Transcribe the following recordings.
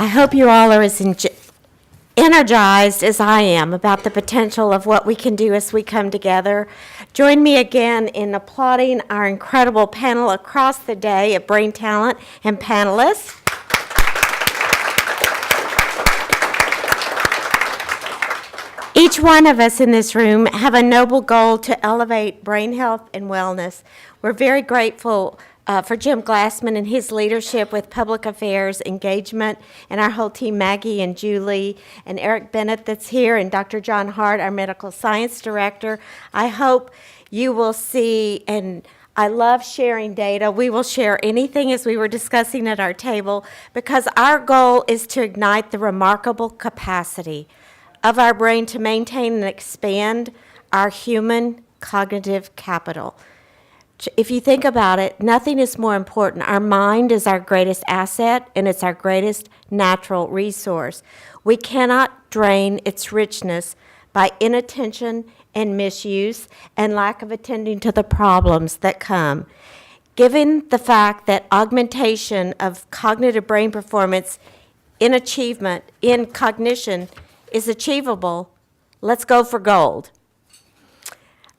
I hope you all are as energized as I am about the potential of what we can do as we come together. Join me again in applauding our incredible panel across the day of brain talent and panelists. Each one of us in this room have a noble goal to elevate brain health and wellness. We're very grateful for Jim Glassman and his leadership with public affairs engagement, and our whole team, Maggie and Julie and Eric Bennett that's here, and Dr. John Hart, our medical science director. I hope you will see, and I love sharing data. We will share anything as we were discussing at our table, because our goal is to ignite the remarkable capacity of our brain to maintain and expand our human cognitive capital. If you think about it, nothing is more important. Our mind is our greatest asset, and it's our greatest natural resource. We cannot drain its richness by inattention and misuse and lack of attending to the problems that come. Given the fact that augmentation of cognitive brain performance in achievement, in cognition, is achievable, let's go for gold.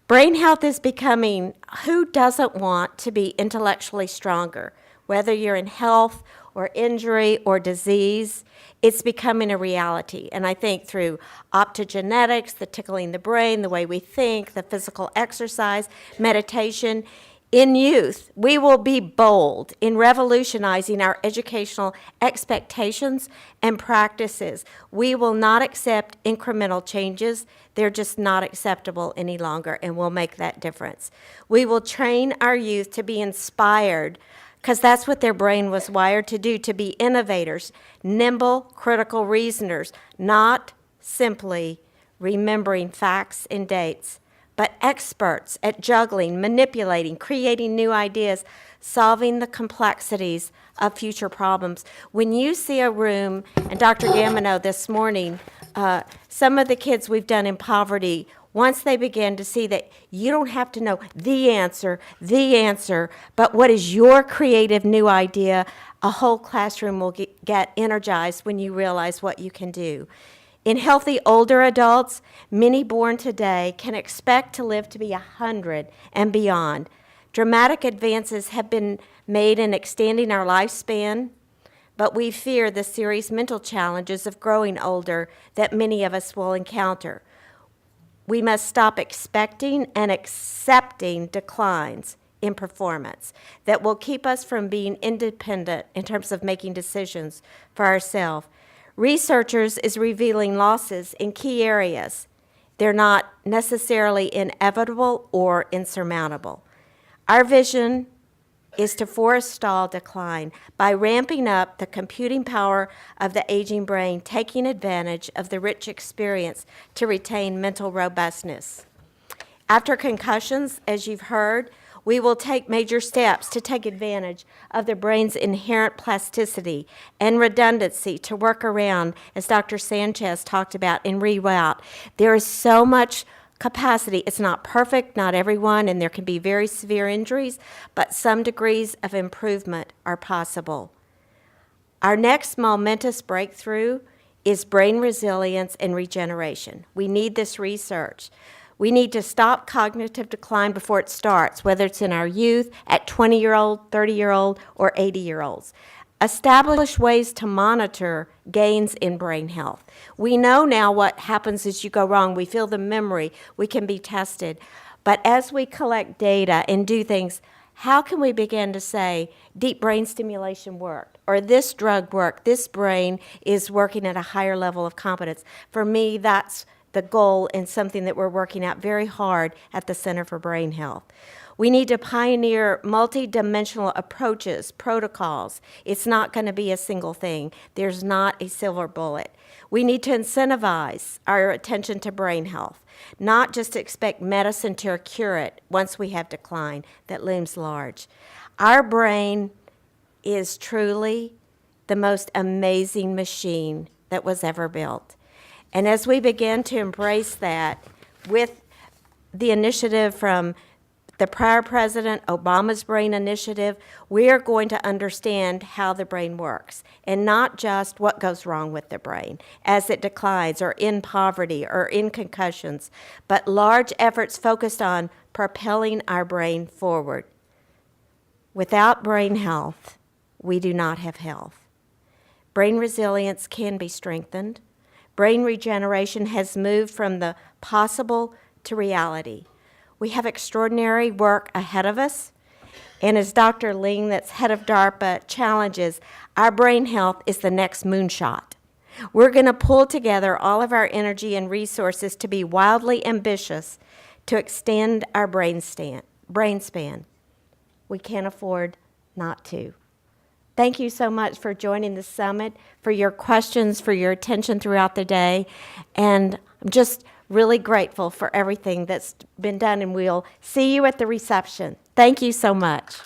Brain health is becoming, who doesn't want to be intellectually stronger? Whether you're in health or injury or disease, it's becoming a reality. And I think through optogenetics, the tickling the brain, the way we think, the physical exercise, meditation, in youth, we will be bold in revolutionizing our educational expectations and practices. We will not accept incremental changes. They're just not acceptable any longer, and we'll make that difference. We will train our youth to be inspired, because that's what their brain was wired to do, to be innovators, nimble, critical reasoners, not simply remembering facts and dates, but experts at juggling, manipulating, creating new ideas, solving the complexities of future problems. When you see a room, and Dr. Gamino this morning, some of the kids we've done in poverty, once they begin to see that you don't have to know the answer, but what is your creative new idea, a whole classroom will get energized when you realize what you can do. In healthy older adults, many born today can expect to live to be 100 and beyond. Dramatic advances have been made in extending our lifespan, but we fear the serious mental challenges of growing older that many of us will encounter. We must stop expecting and accepting declines in performance that will keep us from being independent in terms of making decisions for ourselves. Researchers is revealing losses in key areas. They're not necessarily inevitable or insurmountable. Our vision is to forestall decline by ramping up the computing power of the aging brain, taking advantage of the rich experience to retain mental robustness. After concussions, as you've heard, we will take major steps to take advantage of the brain's inherent plasticity and redundancy to work around, as Dr. Sanchez talked about, and reroute. There is so much capacity. It's not perfect, not everyone, and there can be very severe injuries, but some degrees of improvement are possible. Our next momentous breakthrough is brain resilience and regeneration. We need this research. We need to stop cognitive decline before it starts, whether it's in our youth, at 20-year-old, 30-year-old, or 80-year-olds. Establish ways to monitor gains in brain health. We know now what happens as you go wrong. We feel the memory. We can be tested. But as we collect data and do things, how can we begin to say deep brain stimulation worked, or this drug worked, this brain is working at a higher level of competence? For me, that's the goal and something that we're working out very hard at the Center for Brain Health. We need to pioneer multidimensional approaches, protocols. It's not going to be a single thing. There's not a silver bullet. We need to incentivize our attention to brain health, not just expect medicine to cure it once we have decline that looms large. Our brain is truly the most amazing machine that was ever built. And as we begin to embrace that with the initiative from the prior president, Obama's Brain Initiative, we are going to understand how the brain works and not just what goes wrong with the brain as it declines or in poverty or in concussions, but large efforts focused on propelling our brain forward. Without brain health, we do not have health. Brain resilience can be strengthened. Brain regeneration has moved from the possible to reality. We have extraordinary work ahead of us, and as Dr. Ling, that's head of DARPA, challenges, our brain health is the next moonshot. We're going to pull together all of our energy and resources to be wildly ambitious to extend our brain span. We can't afford not to. Thank you so much for joining the summit, for your questions, for your attention throughout the day, and I'm just really grateful for everything that's been done, and we'll see you at the reception. Thank you so much.